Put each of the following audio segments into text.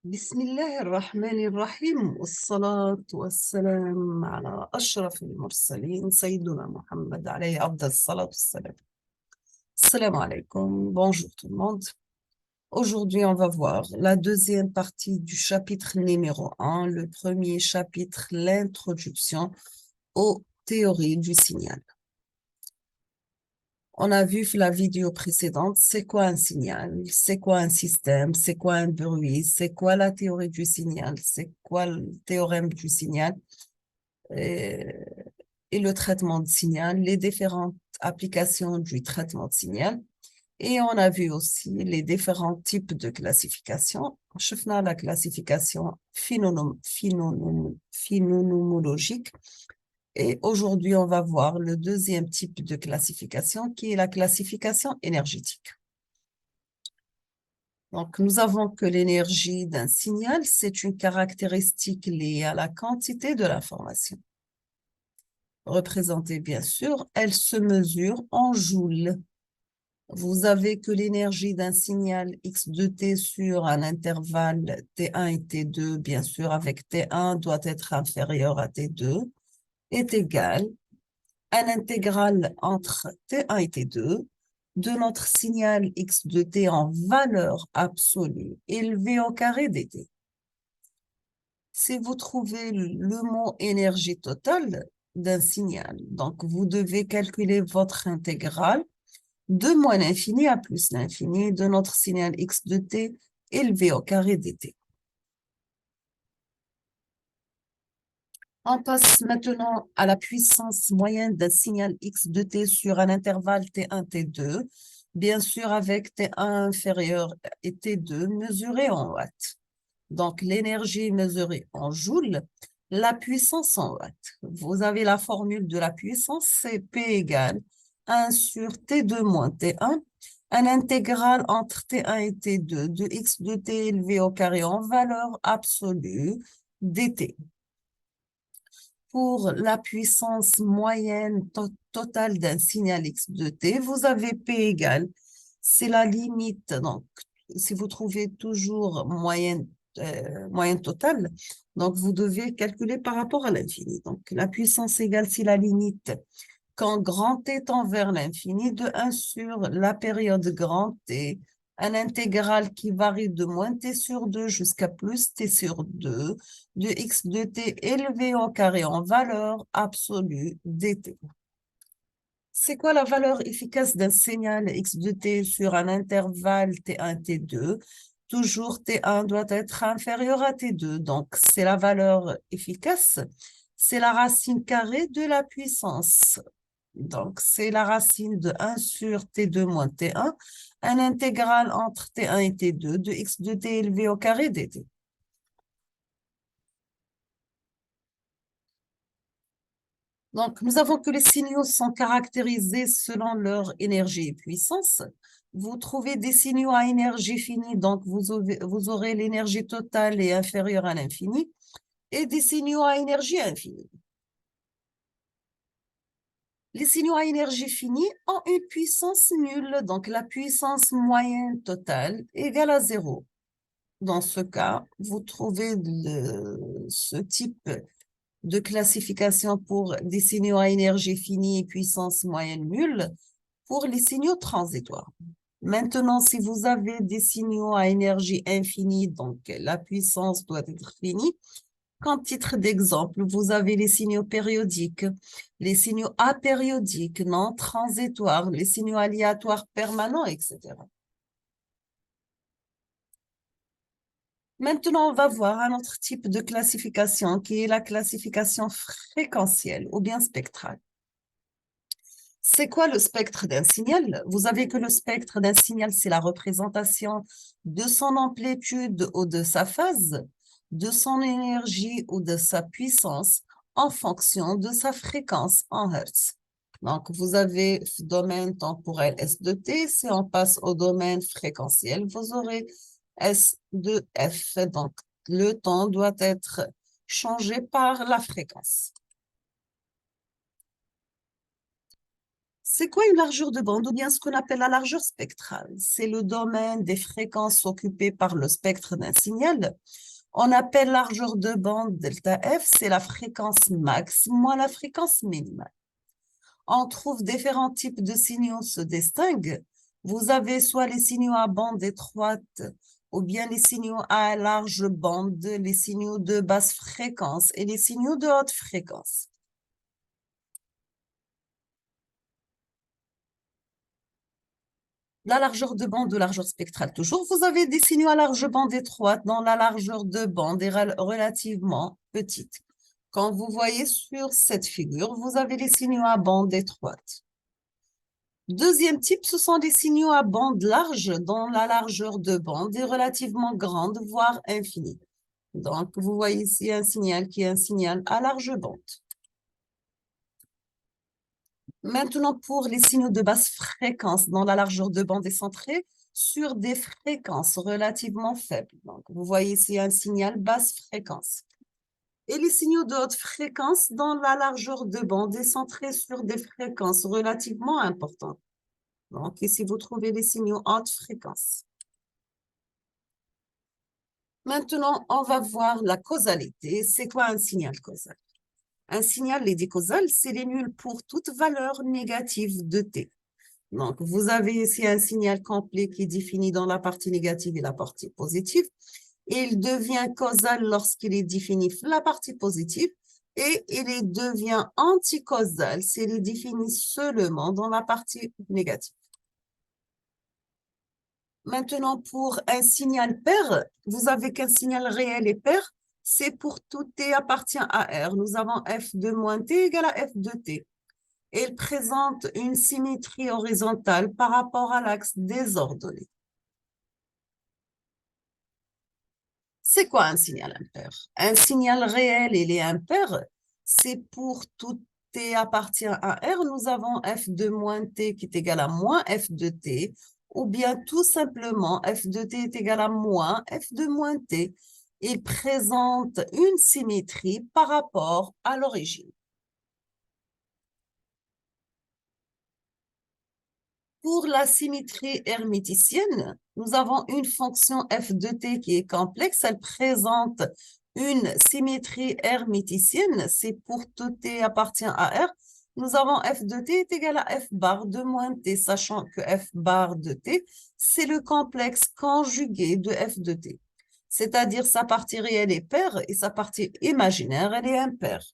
بسم الله الرحمن الرحيم والصلاة والسلام على أشرف المرسلين سيدنا محمد عليه أفضل الصلاة والسلام. Assalamu alaikum, bonjour tout le monde. Aujourd'hui, on va voir la deuxième partie du chapitre numéro 1, le premier chapitre, l'introduction aux théories du signal. On a vu la vidéo précédente, c'est quoi un signal, c'est quoi un système, c'est quoi un bruit, c'est quoi la théorie du signal, c'est quoi le théorème du signal et, et le traitement de signal, les différentes applications du traitement de signal. Et on a vu aussi les différents types de classification. شفنا la classification phénoménologique. Et aujourd'hui, on va voir le deuxième type de classification qui est la classification énergétique. Donc, nous avons que l'énergie d'un signal, c'est une caractéristique liée à la quantité de l'information. Représentée, bien sûr, elle se mesure en joules. Vous avez que l'énergie d'un signal x de t sur un intervalle t1 et t2, bien sûr, avec t1 doit être inférieur à t2, est égal à l'intégrale entre t1 et t2 de notre signal x de t en valeur absolue élevé au carré dt. Si vous trouvez le mot énergie totale d'un signal, donc vous devez calculer votre intégrale de moins l'infini à plus l'infini de notre signal x de t élevé au carré dt. On passe maintenant à la puissance moyenne d'un signal x de t sur un intervalle t1, t2, bien sûr avec t1 inférieur et t2 mesuré en watts. Donc l'énergie mesurée en joules, la puissance en watts. Vous avez la formule de la puissance, c'est P égale 1 sur T2 moins T1, un intégral entre T1 et T2 de x de T élevé au carré en valeur absolue dt. Pour la puissance moyenne totale d'un signal x de t, vous avez P égale, c'est la limite, donc si vous trouvez toujours moyenne totale, donc vous devez calculer par rapport à l'infini. Donc la puissance égale, c'est la limite quand grand T tend vers l'infini de 1 sur la période grand T, un intégral qui varie de moins t sur 2 jusqu'à plus t sur 2 de x de t élevé au carré en valeur absolue dt. C'est quoi la valeur efficace d'un signal x de t sur un intervalle t1, t2? Toujours t1 doit être inférieur à t2, donc c'est la valeur efficace, c'est la racine carrée de la puissance. Donc, c'est la racine de 1 sur T2 moins T1, un intégral entre T1 et T2 de x de T élevé au carré dt. Donc, nous avons que les signaux sont caractérisés selon leur énergie et puissance. Vous trouvez des signaux à énergie finie, donc vous aurez l'énergie totale est inférieure à l'infini, et des signaux à énergie infinie. Les signaux à énergie finie ont une puissance nulle, donc la puissance moyenne totale égale à 0. Dans ce cas, vous trouvez ce type de classification pour des signaux à énergie finie et puissance moyenne nulle pour les signaux transitoires. Maintenant, si vous avez des signaux à énergie infinie, donc la puissance doit être finie, qu'en titre d'exemple, vous avez les signaux périodiques, les signaux apériodiques, non transitoires, les signaux aléatoires permanents, etc. Maintenant, on va voir un autre type de classification qui est la classification fréquentielle ou bien spectrale. C'est quoi le spectre d'un signal? Vous avez que le spectre d'un signal, c'est la représentation de son amplitude ou de sa phase, de son énergie ou de sa puissance en fonction de sa fréquence en Hertz. Donc, vous avez domaine temporel S de t. Si on passe au domaine fréquentiel, vous aurez S de f. Donc, le temps doit être changé par la fréquence. C'est quoi une largeur de bande ou bien ce qu'on appelle la largeur spectrale? C'est le domaine des fréquences occupées par le spectre d'un signal. On appelle largeur de bande delta F, c'est la fréquence max moins la fréquence minimale. On trouve différents types de signaux se distinguent. Vous avez soit les signaux à bande étroite ou bien les signaux à large bande, les signaux de basse fréquence et les signaux de haute fréquence. La largeur de bande ou largeur spectrale, toujours, vous avez des signaux à large bande étroite dont la largeur de bande est relativement petite. Quand vous voyez sur cette figure, vous avez les signaux à bande étroite. Deuxième type, ce sont des signaux à bande large dont la largeur de bande est relativement grande, voire infinie. Donc, vous voyez ici un signal qui est un signal à large bande. Maintenant, pour les signaux de basse fréquence, dont la largeur de bande est centrée sur des fréquences relativement faibles. Donc, vous voyez ici un signal basse fréquence. Et les signaux de haute fréquence, dont la largeur de bande est centrée sur des fréquences relativement importantes. Donc, ici, vous trouvez les signaux haute fréquence. Maintenant, on va voir la causalité. C'est quoi un signal causal? Un signal causal, c'est les nuls pour toute valeur négative de t. Donc, vous avez ici un signal complet qui est défini dans la partie négative et la partie positive. Il devient causal lorsqu'il est défini la partie positive et il devient anticausal s'il est défini seulement dans la partie négative. Maintenant, pour un signal pair, vous avez qu'un signal réel et pair, c'est pour tout t appartient à R. Nous avons f de moins t égale à f de t. Il présente une symétrie horizontale par rapport à l'axe désordonné. C'est quoi un signal impair? Un signal réel, il est impair. C'est pour tout t appartient à R, nous avons f de moins t qui est égal à moins f de t, ou bien tout simplement f de t est égal à moins f de moins t. Il présente une symétrie par rapport à l'origine. Pour la symétrie hermiticienne, nous avons une fonction f de t qui est complexe. Elle présente une symétrie hermiticienne. C'est pour tout t appartient à R. Nous avons f de t est égal à f bar de moins t, sachant que f bar de t, c'est le complexe conjugué de f de t. C'est-à-dire sa partie réelle est paire et sa partie imaginaire, elle est impaire.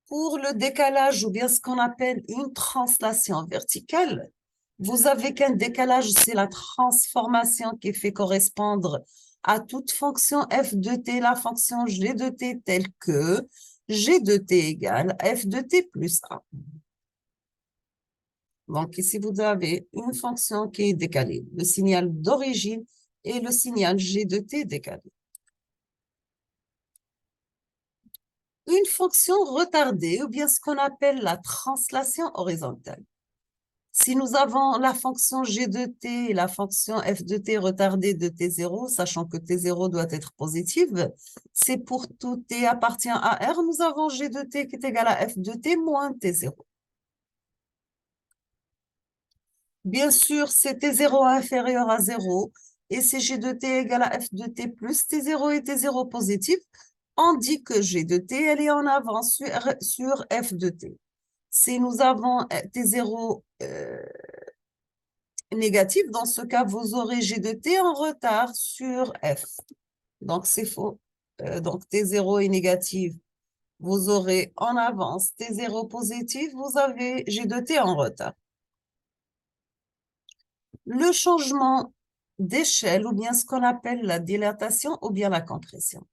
Pour le décalage ou bien ce qu'on appelle une translation verticale, vous avez qu'un décalage, c'est la transformation qui fait correspondre à toute fonction f de t, la fonction g de t telle que g de t égale f de t plus 1. Donc ici, vous avez une fonction qui est décalée, le signal d'origine et le signal g de t décalé. Une fonction retardée ou bien ce qu'on appelle la translation horizontale. Si nous avons la fonction g de t et la fonction f de t retardée de t0, sachant que t0 doit être positive, c'est pour tout t appartient à R, nous avons g de t qui est égal à f de t moins t0. Bien sûr, c'est t0 inférieur à 0 et c'est g de t égale à f de t plus t0 et t0 positif. On dit que g de t, elle est en avance sur f de t. Si nous avons t0 négatif, dans ce cas, vous aurez g de t en retard sur f. Donc, c'est faux. Donc, t0 est négatif, vous aurez en avance. T0 positif, vous avez g de t en retard. Le changement d'échelle, ou bien ce qu'on appelle la dilatation, ou bien la compression.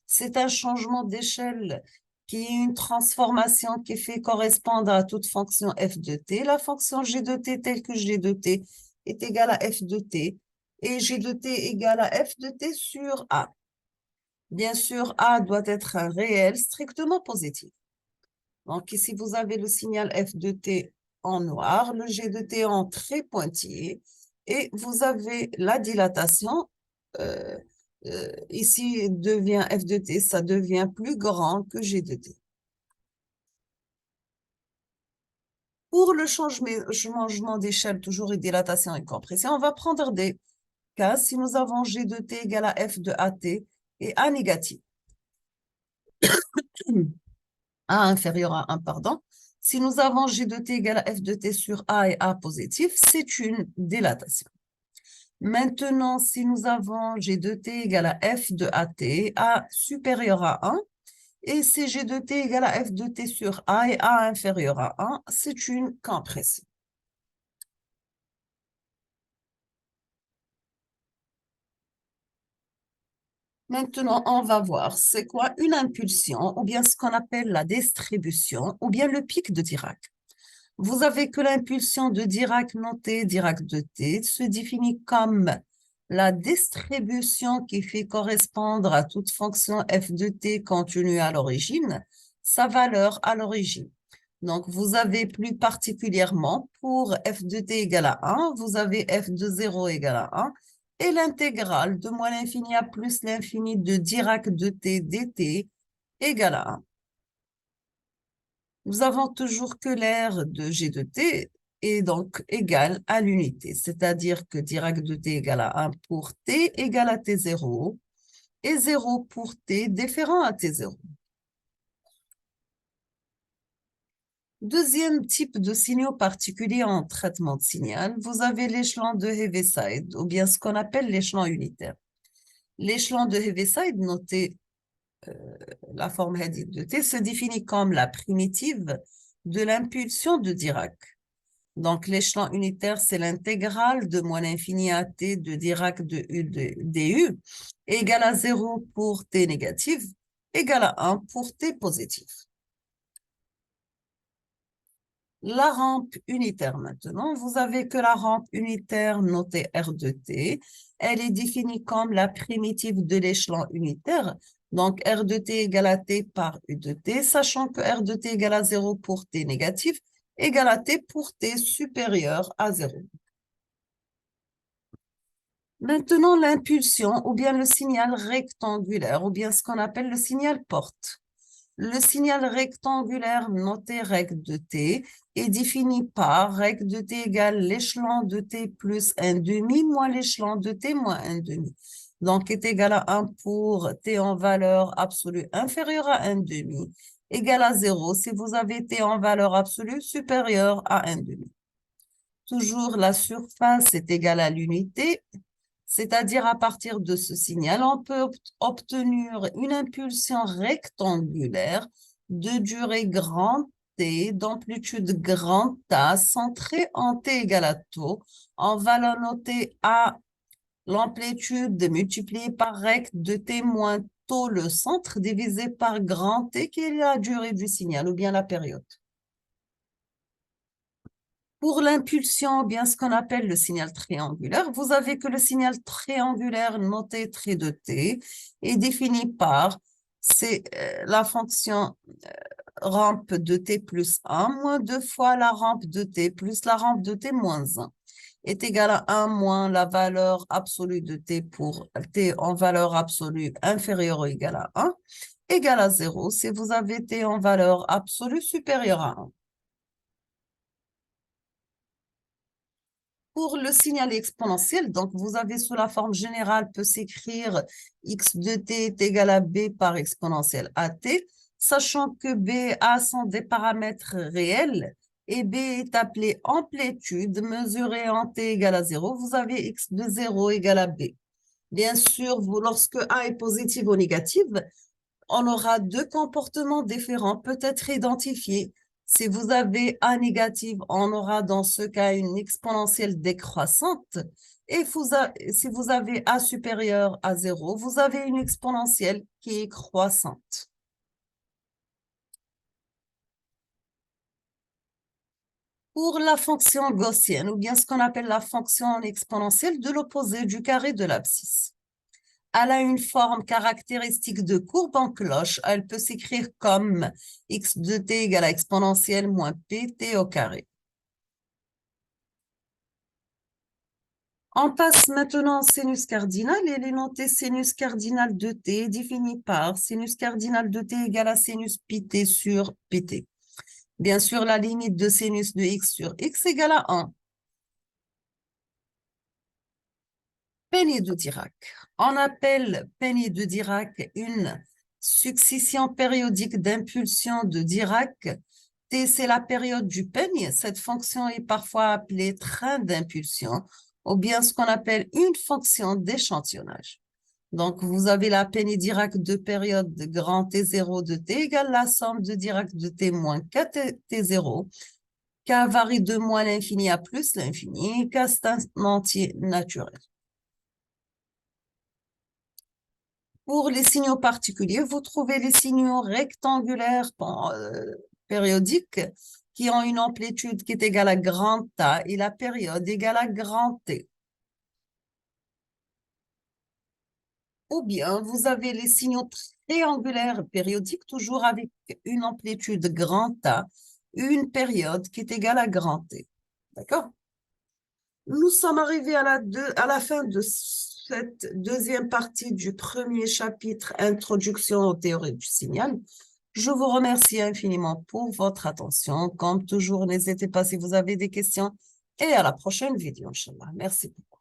C'est un changement d'échelle qui est une transformation qui fait correspondre à toute fonction f de t. La fonction g de t telle que g de t est égale à f de t et g de t égale à f de t sur a. Bien sûr, a doit être un réel strictement positif. Donc ici, vous avez le signal f de t en noir, le g de t en très pointillé et vous avez la dilatation. Ici, devient f de t, ça devient plus grand que g de t. Pour le changement d'échelle, toujours et dilatation et compression, on va prendre des cas si nous avons G de T égale à F de AT et A négatif. A inférieur à 1, pardon. Si nous avons G de T égale à F de T sur A et A positif, c'est une dilatation. Maintenant, si nous avons G de T égale à F de AT, A supérieur à 1, et si G de T égale à F de T sur A et A inférieur à 1, c'est une compression. Maintenant, on va voir c'est quoi une impulsion, ou bien ce qu'on appelle la distribution, ou bien le pic de Dirac. Vous avez que l'impulsion de Dirac notée, Dirac de T, se définit comme la distribution qui fait correspondre à toute fonction f de t contenue à l'origine, sa valeur à l'origine. Donc, vous avez plus particulièrement pour f de t égale à 1, vous avez f de 0 égale à 1, et l'intégrale de moins l'infini à plus l'infini de Dirac de t dt égale à 1. Nous avons toujours que l'aire de G de t est donc égal à l'unité, c'est-à-dire que Dirac de t égale à 1 pour t égale à t0 et 0 pour t différent à t0. Deuxième type de signaux particuliers en traitement de signal, vous avez l'échelon de Heaviside, ou bien ce qu'on appelle l'échelon unitaire. L'échelon de Heaviside, noté la forme hadith de t, se définit comme la primitive de l'impulsion de Dirac. Donc, l'échelon unitaire, c'est l'intégrale de moins l'infini à t de Dirac de U de du, égale à 0 pour t négatif, égale à 1 pour t positif. La rampe unitaire maintenant, vous avez que la rampe unitaire notée R de t. Elle est définie comme la primitive de l'échelon unitaire. Donc, R de t égale à t par U de t, sachant que R de t égale à 0 pour t négatif, égale à t pour t supérieur à 0. Maintenant, l'impulsion, ou bien le signal rectangulaire, ou bien ce qu'on appelle le signal porte. Le signal rectangulaire noté règle de t est défini par règle de t égale l'échelon de t plus 1 demi moins l'échelon de t moins 1 demi. Donc, est égal à 1 pour t en valeur absolue inférieure à 1 demi, égal à 0 si vous avez t en valeur absolue supérieure à 1 demi. Toujours la surface est égale à l'unité, c'est-à-dire à partir de ce signal, on peut obtenir une impulsion rectangulaire de durée grand T, d'amplitude grand A, centrée en T égale à tau. On va la noter à l'amplitude multipliée par rect de T moins tau, le centre, divisé par grand T, qui est la durée du signal, ou bien la période. Pour l'impulsion, bien ce qu'on appelle le signal triangulaire, vous avez que le signal triangulaire noté trait de t est défini par la fonction rampe de t plus 1 moins 2 fois la rampe de t plus la rampe de t moins 1 est égal à 1 moins la valeur absolue de t pour t en valeur absolue inférieure ou égale à 1 égale à 0 si vous avez t en valeur absolue supérieure à 1. Pour le signal exponentiel, donc vous avez sous la forme générale, peut s'écrire x de t est égal à b par exponentielle at, sachant que b a sont des paramètres réels et b est appelé amplitude mesurée en t égale à 0. Vous avez x de 0 égale à b. Bien sûr, lorsque a est positive ou négative, on aura deux comportements différents, peut-être identifiés. Si vous avez A négative, on aura dans ce cas une exponentielle décroissante. Et si vous avez A supérieur à 0, vous avez une exponentielle qui est croissante. Pour la fonction gaussienne, ou bien ce qu'on appelle la fonction exponentielle de l'opposé du carré de l'abscisse. Elle a une forme caractéristique de courbe en cloche. Elle peut s'écrire comme x de t égale à exponentielle moins pt au carré. On passe maintenant au sinus cardinal. Elle est notée sinus cardinal de t défini par sinus cardinal de t égale à sinus pt sur pt. Bien sûr, la limite de sinus de x sur x égale à 1. Peignée de Dirac. On appelle peignée de Dirac une succession périodique d'impulsions de Dirac. T, c'est la période du peigne. Cette fonction est parfois appelée train d'impulsion ou bien ce qu'on appelle une fonction d'échantillonnage. Donc, vous avez la peignée Dirac de période de grand T0 de T égale la somme de Dirac de T moins T0. K varie de moins l'infini à plus l'infini. K, c'est un entier naturel. Pour les signaux particuliers, vous trouvez les signaux rectangulaires périodiques qui ont une amplitude qui est égale à grand A et la période égale à grand T. Ou bien, vous avez les signaux triangulaires périodiques, toujours avec une amplitude grand A, une période qui est égale à grand T. D'accord? Nous sommes arrivés à la fin de cette deuxième partie du premier chapitre, Introduction aux théories du signal. Je vous remercie infiniment pour votre attention. Comme toujours, n'hésitez pas si vous avez des questions et à la prochaine vidéo, Inch'Allah. Merci beaucoup.